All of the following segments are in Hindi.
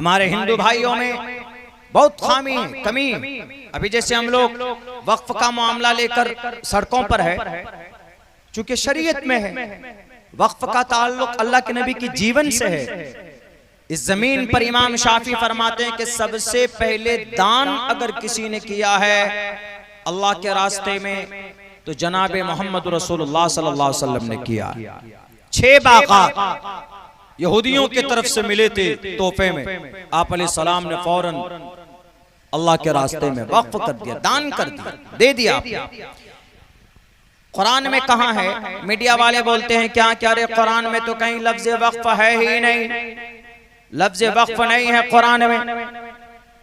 हमारे हिंदू भाइयों में बहुत खामी है, कमी है। अभी जैसे हम लोग वक्फ का मामला लेकर सड़कों पर है, चूंकि शरीयत में है, वक्फ का ताल्लुक अल्लाह के नबी की जीवन से है। इस जमीन पर इमाम शाफी फरमाते हैं कि सबसे पहले दान अगर किसी ने किया है अल्लाह के रास्ते में तो जनाब मोहम्मद रसूलुल्लाह सल्लल्लाहु अलैहि वसल्लम ने किया। 6 बाग़ात यहूदियों की तरफ से मिले थे तोहफे में, आप अलैहिस्सलाम ने फौरन अल्लाह के रास्ते में वक्फ कर दिया, दान कर दिया, दे दिया। कुरान में कहाँ है? मीडिया वाले बोलते हैं क्या क्या रे, कुरान में तो कहीं लफ्ज वक्फ है ही नहीं, लफ्ज वक्फ नहीं है कुरान में।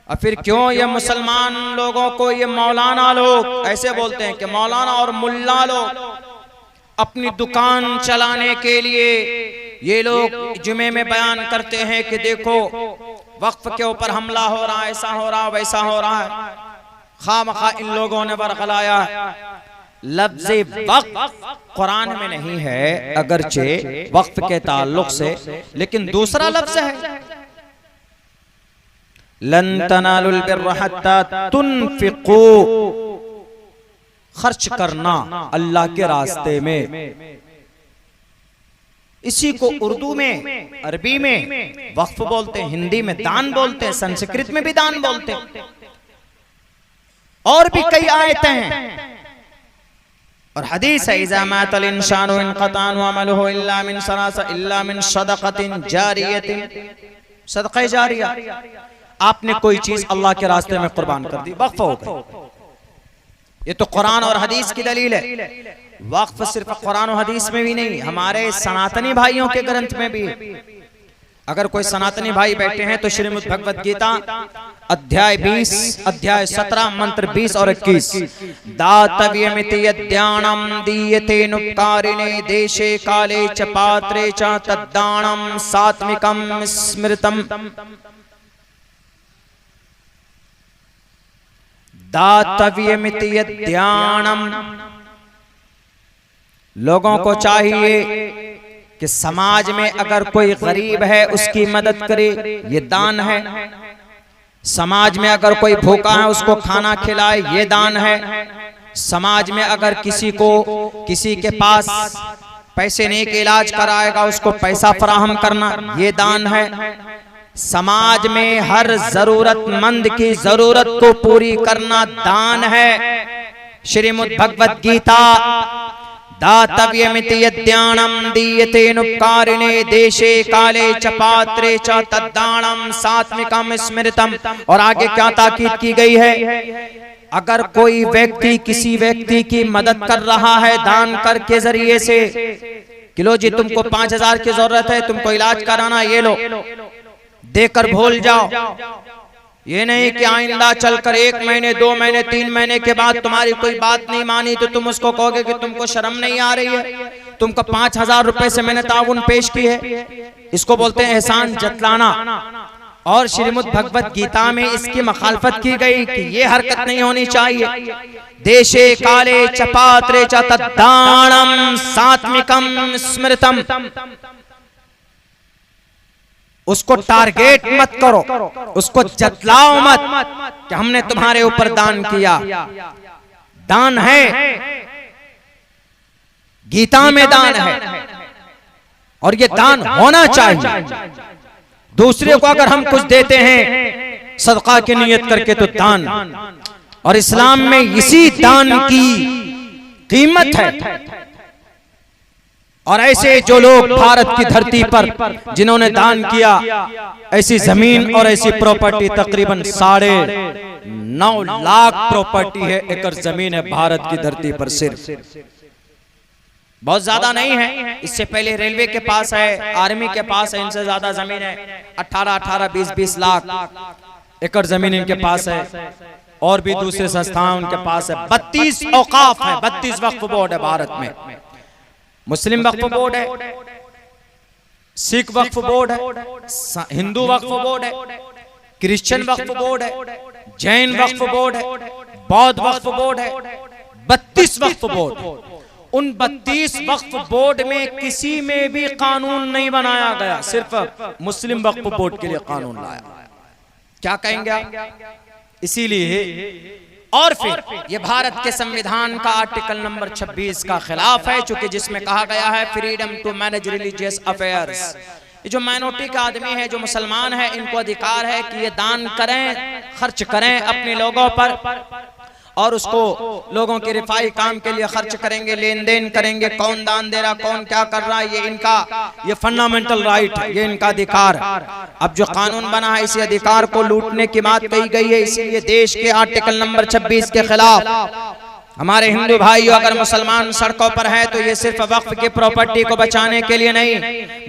और फिर क्यों ये मुसलमान लोगों को ये मौलाना लोग ऐसे बोलते हैं कि मौलाना और मुल्ला लोग अपनी दुकान चलाने के लिए ये लोग जुमे में बयान करते हैं कि देखो वक्फ के ऊपर हमला हो रहा है, ऐसा हो रहा है, वैसा हो रहा है। खामखा इन लोगों ने बरगलाया लफ्ज़ वक्फ कुरान में नहीं है, अगरचे वक्फ के ताल्लुक से, लेकिन दूसरा लफ्ज़ है लन तनालुल बिर्र हत्ता तुनफिकू, खर्च करना अल्लाह के रास्ते में। इसी को उर्दू में, अरबी में वक्फ बोलते हैं, हिंदी में दान बोलते हैं, संस्कृत में भी दान बोलते हैं। और भी कई आयतें हैं और हदीस है इज़ा मातल इंसानु इनक़ता अमलुहु इल्ला मिन सलासा इल्ला मिन सदक़तिन जारियतिन, सदक़ा जारिया। आपने कोई चीज अल्लाह के रास्ते में कुर्बान कर दी, वक्फ हो गई। ये तो कुरान और हदीस की दलील है। वक्फ सिर्फ कुरान और हदीस में भी नहीं, हमारे सनातनी भाइयों के ग्रंथ में भी। अगर कोई सनातनी भाई बैठे हैं तो श्रीमद् भगवत गीता अध्याय 20 अध्याय 17 मंत्र 20 और 21, दातव्यमिति यद्दानं दीयते नुक्कारिणे देशे काले च पात्रे च तद्दानं सात्विकं स्मृतम्, दातव्यमिति यद्दानं। लोगों को चाहिए कि समाज में अगर कोई गरीब है उसकी मदद करे, ये दान है। समाज में अगर कोई भूखा है उसको खाना खिलाए, ये दान है। समाज में अगर किसी के पास पैसे नहीं के इलाज कराएगा उसको पैसा फराहम करना, ये दान है। समाज में हर जरूरतमंद की जरूरत को पूरी करना दान है। श्रीमद् भगवत गीता दातव्यमिति यद्दानं दीयते नुक्कारिणे देशे काले च पात्रे च तद्दानं सात्विकं स्मृतम्। और आगे क्या ताकीद की गई है? अगर कोई व्यक्ति किसी व्यक्ति की मदद कर रहा है दान कर के जरिए से, कि लो जी तुमको 5000 की जरूरत है, तुमको इलाज कराना, ये लो, देकर भूल जाओ। ये नहीं कि आइंदा चलकर 1 महीने 2 महीने 3 महीने के बाद तुम्हारी कोई बात नहीं मानी तो तुम उसको कहोगे कि तुमको शर्म नहीं आ रही है, तुमको 5000 रुपए से मैंने ताउन पेश की है। इसको बोलते हैं एहसान जतलाना। और श्रीमद् भगवत गीता में इसकी मखालफत की गई कि ये हरकत नहीं होनी चाहिए। देशे काले च पात्रे च तद्दानं सात्विकं स्मृतम्। उसको टारगेट मत करो, उसको जतलाओ मत कि हमने तुम्हारे ऊपर दान किया। दान है, गीता में दान है और ये दान होना चाहिए। दूसरे को अगर हम कुछ देते हैं सदका की नियत करके तो दान, और इस्लाम में इसी दान की कीमत है। और ऐसे जो लोग भारत की धरती पर जिन्होंने दान किया, ऐसी जमीन और ऐसी प्रॉपर्टी तकरीबन 9.5 लाख प्रॉपर्टी है, एकड़ जमीन है भारत की धरती पर। सिर्फ बहुत ज्यादा नहीं है, इससे पहले रेलवे के पास है, आर्मी के पास है, इनसे ज्यादा जमीन है। 18 20 लाख एकड़ जमीन इनके पास है। और भी दूसरे संस्थान उनके पास है। 32 औकाफ है, 32 वक्फ बोर्ड है भारत में। मुस्लिम वक्फ बोर्ड है, सिख वक्फ बोर्ड है, हिंदू वक्फ बोर्ड है, क्रिश्चियन वक्फ बोर्ड है, जैन वक्फ बोर्ड है, बौद्ध वक्फ बोर्ड है। 32 वक्फ बोर्ड। उन 32 वक्फ बोर्ड में किसी में भी कानून नहीं बनाया गया, सिर्फ मुस्लिम वक्फ बोर्ड के लिए कानून लाया। क्या कहेंगे आप? इसीलिए और फिर ये भारत के संविधान का आर्टिकल नंबर 26 का खिलाफ है, चूंकि जिसमें कहा गया है freedom to manage religious affairs. ये जो माइनॉरिटी का आदमी है, जो मुसलमान है, इनको अधिकार है कि ये दान करें, खर्च करें अपने लोगों पर, और उसको लोगों के रिफाई काम के लिए खर्च करेंगे, लेन देन करेंगे, कौन दान दे रहा, कौन क्या कर रहा है, ये इनका ये फंडामेंटल राइट है, ये इनका अधिकार। अब जो कानून बना है इसी अधिकार को लूटने की बात कही गई है। इसीलिए देश के आर्टिकल नंबर 26 के खिलाफ हमारे हिंदू भाइयों, अगर मुसलमान सड़कों पर है तो ये सिर्फ वक्फ की प्रॉपर्टी को बचाने के लिए नहीं,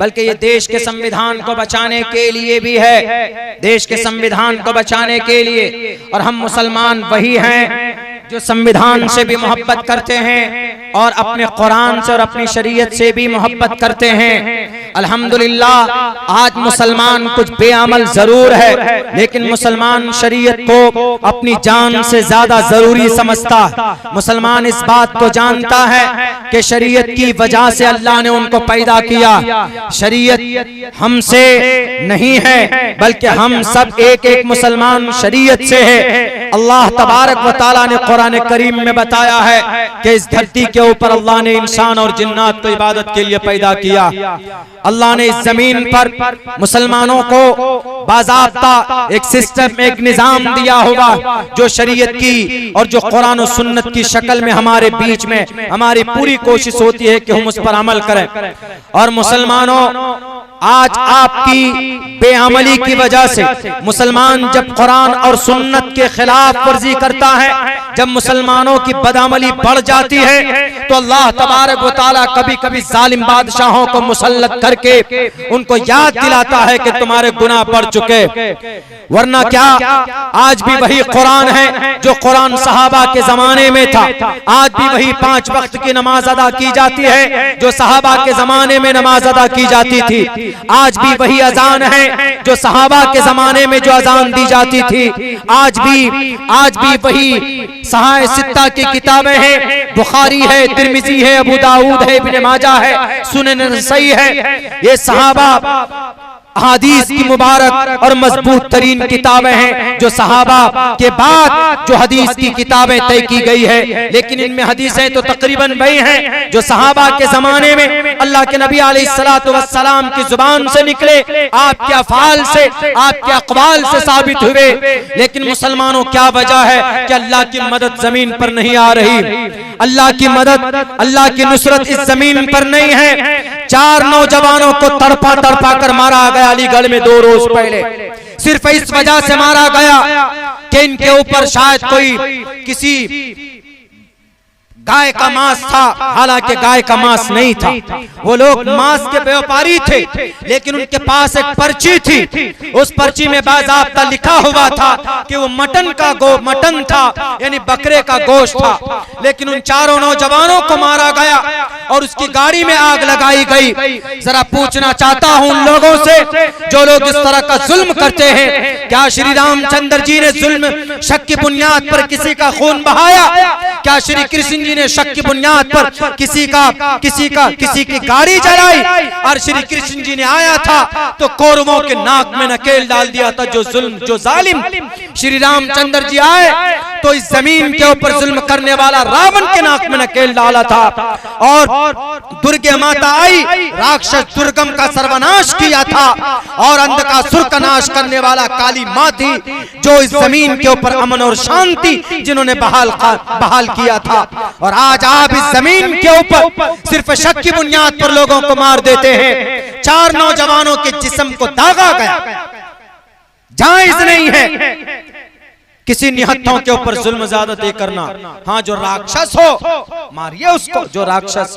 बल्कि ये देश के संविधान को बचाने के लिए भी है, देश के संविधान को बचाने के लिए। और हम मुसलमान वही हैं जो संविधान से भी मोहब्बत करते हैं और अपने कुरान से और अपनी शरीयत से भी मोहब्बत करते हैं। अल्हम्दुलिल्लाह आज मुसलमान कुछ बेअमल जरूर है, लेकिन मुसलमान शरीयत को अपनी जान से ज्यादा जरूरी समझता। मुसलमान इस बात को जानता है कि शरीयत की वजह से अल्लाह ने उनको पैदा किया। शरीयत हमसे नहीं है, बल्कि हम सब एक एक मुसलमान शरीयत से है। अल्लाह तबारक व तआला ने कुरान करीम में बताया है कि इस धरती के ऊपर अल्लाह ने इंसान और जिन्नात को इबादत के लिए पैदा किया। अल्लाह ने इस जमीन पर मुसलमानों को बाज़ाब्ता एक सिस्टम, एक निजाम दिया होगा जो शरीयत की और जो कुरान और सुन्नत की शक्ल में हमारे बीच में हमारी पूरी कोशिश होती है कि हम उस पर अमल करें। और मुसलमानों, आज आपकी बेअमली की वजह से मुसलमान जब कुरान और सुन्नत के खिलाफ वर्जी करता है, जब मुसलमानों की बदअमली बढ़ जाती है, तो अल्लाह तबारक व तआला कभी कभी जालिम बादशाहों को मुसल्लत करके उनको याद दिलाता है कि तुम्हारे गुनाह बढ़ चुके। वरना क्या, आज भी वही कुरान है जो कुरान सहाबा के जमाने में था। आज भी वही 5 वक्त की नमाज अदा की जाती है जो सहाबा के जमाने में नमाज अदा की जाती थी। आज भी वही अजान है जो सहाबा के जमाने में जो अजान दी जाती थी। आज भी वही सहाय सित्ता की किताबें हैं, बुखारी है, तिर्मिजी है, अबू दाऊद है, इब्न माजा है, सुनन नसई है। ये सहाबा हदीस की मुबारक और मजबूत तरीन किताबें हैं जो सहाबा के बाद जो हदीस की किताबें तय की गई है। लेकिन इनमें हदीसें तो तकरीबन वही हैं जो सहाबा के जमाने में अल्लाह के नबी अलैहिस्सलातु वस्सलाम की जुबान से निकले, आपके अफ़ाल से, आपके अक़वाल से साबित हुए। लेकिन मुसलमानों, क्या वजह है कि अल्लाह की मदद जमीन पर नहीं आ रही? अल्लाह की मदद, अल्लाह की नुसरत इस जमीन पर नहीं है। 4 नौजवानों को तड़पा तड़पा कर मारा गया अलीगढ़ में 2 रोज पहले, सिर्फ इस वजह से मारा गया कि इनके ऊपर शायद कोई किसी गाय का मांस था। हालांकि गाय का मांस नहीं था, वो लोग मांस के व्यापारी थे, लेकिन उनके पास एक पर्ची थी। उस पर्ची में बाज़ाब्ता लिखा हुआ था कि वो मटन था, यानी बकरे का गोश्त था। लेकिन उन 4 नौजवानों को मारा गया और उसकी गाड़ी में आग लगाई गई। जरा पूछना चाहता हूं उन लोगों से जो लोग इस तरह का जुल्म करते हैं, क्या श्री रामचंद्र जी ने जुल्म शक की बुनियाद पर किसी का खून बहाया? क्या श्री कृष्ण जी ने शक की बुनियाद पर किसी की गाड़ी जलाई? और श्री कृष्ण जी ने आया था तो कौरवों के नाक में नकेल डाल दिया था। जो जालिम श्री रामचंद्र जी आए तो इस जमीन के ऊपर जुल्म करने वाला रावण के नाक में नकेल डाला था। और दुर्गे माता आई, राक्षस दुर्गम का सर्वनाश किया था। और अंधकासुर का नाश करने वाला काली माँ थी जो इस जमीन के ऊपर अमन और शांति जिन्होंने बहाल किया था। और आज आप इस जमीन के ऊपर सिर्फ शक की बुनियाद पर लोगों को मार देते हैं। 4 नौजवानों के जिस्म को दागा गया, जायज नहीं है किसी निहत्थों के ऊपर जुल्म ज़्यादती करना। हाँ, जो राक्षस हो मारिए उसको, जो राक्षस,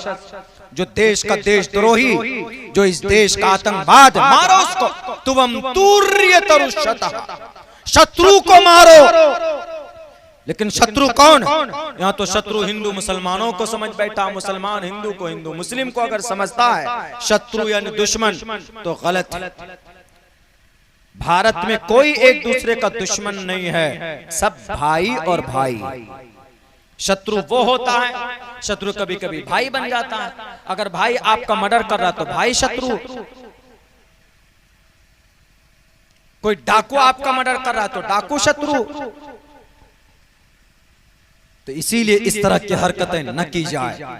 जो देश का देशद्रोही, जो इस देश का आतंकवाद, मारो उसको। तुवम तुर्यतरुष्यतः, शत्रु को मारो। लेकिन शत्रु कौन है? यहाँ तो शत्रु हिंदू मुसलमानों को समझ बैठा। मुसलमान हिंदू को, हिंदू मुस्लिम को अगर समझता है शत्रु यानी दुश्मन, तो गलत है। भारत में कोई एक दूसरे का दुश्मन नहीं है, सब भाई और भाई। शत्रु वो होता है, शत्रु कभी कभी भाई बन जाता है। अगर भाई आपका मर्डर कर रहा तो भाई शत्रु। कोई डाकू आपका मर्डर कर रहा है तो डाकू शत्रु। तो इसीलिए इस तरह की हरकतें न की जाए।